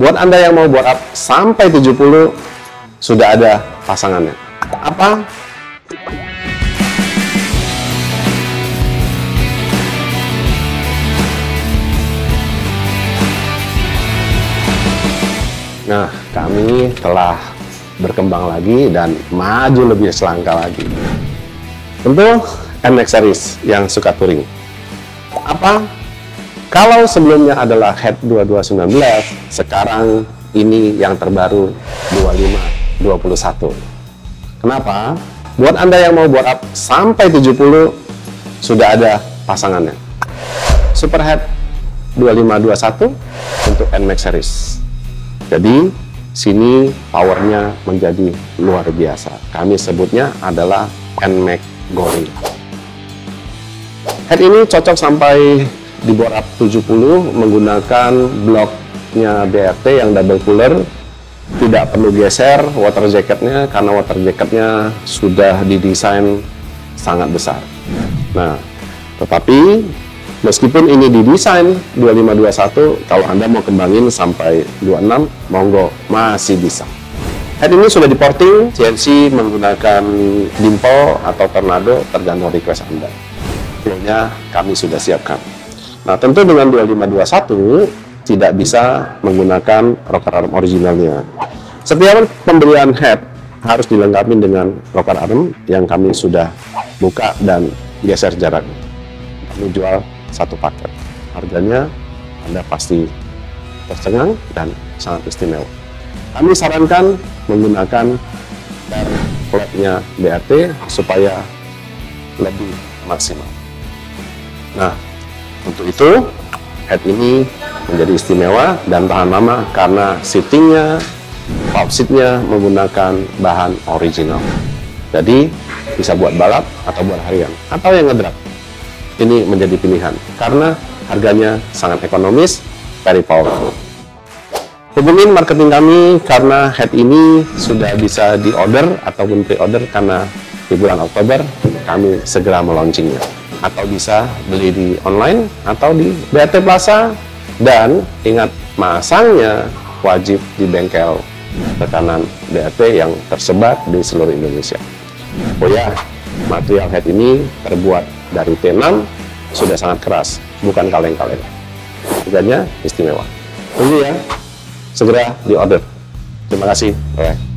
Buat Anda yang mau bore up sampai 70, sudah ada pasangannya. Apa? Nah, kami telah berkembang lagi dan maju lebih selangkah lagi. Tentu NMAX Series yang suka touring. Apa? Kalau sebelumnya adalah head 2219, sekarang ini yang terbaru 2521. Kenapa? Buat Anda yang mau bore up sampai 70, sudah ada pasangannya. Superhead 2521 untuk NMAX Series. Jadi, sini powernya menjadi luar biasa. Kami sebutnya adalah NMAX Gorilla. Head ini cocok sampai di bore up 70 menggunakan bloknya BRT yang double cooler. Tidak perlu geser water jacketnya karena water jacketnya sudah didesain sangat besar. Nah, tetapi meskipun ini didesain 2521, kalau Anda mau kembangin sampai 26, monggo, masih bisa. Head ini sudah diporting CNC menggunakan Dimple atau Tornado, tergantung request Anda. Flow-nya kami sudah siapkan. Nah, tentu dengan 2521 tidak bisa menggunakan rocker arm originalnya. Setiap pembelian head harus dilengkapi dengan rocker arm yang kami sudah buka dan geser jarak. Kami jual satu paket. Harganya Anda pasti tercengang dan sangat istimewa. Kami sarankan menggunakan dari flapnya BRT supaya lebih maksimal. Nah, untuk itu head ini menjadi istimewa dan tahan lama karena seatingnya, valve seatnya menggunakan bahan original. Jadi bisa buat balap atau buat harian atau yang ngedrag. Ini menjadi pilihan karena harganya sangat ekonomis, very powerful. Hubungin marketing kami karena head ini sudah bisa di-order ataupun pre-order karena di bulan Oktober kami segera melaunchingnya. Atau bisa beli di online atau di BRT Plaza, dan ingat, masangnya wajib di bengkel rekanan BRT yang tersebar di seluruh Indonesia. Oh ya, material head ini terbuat dari T6, sudah sangat keras, bukan kaleng-kaleng. Harganya istimewa. Tunggu ya, segera di order. Terima kasih. Bye.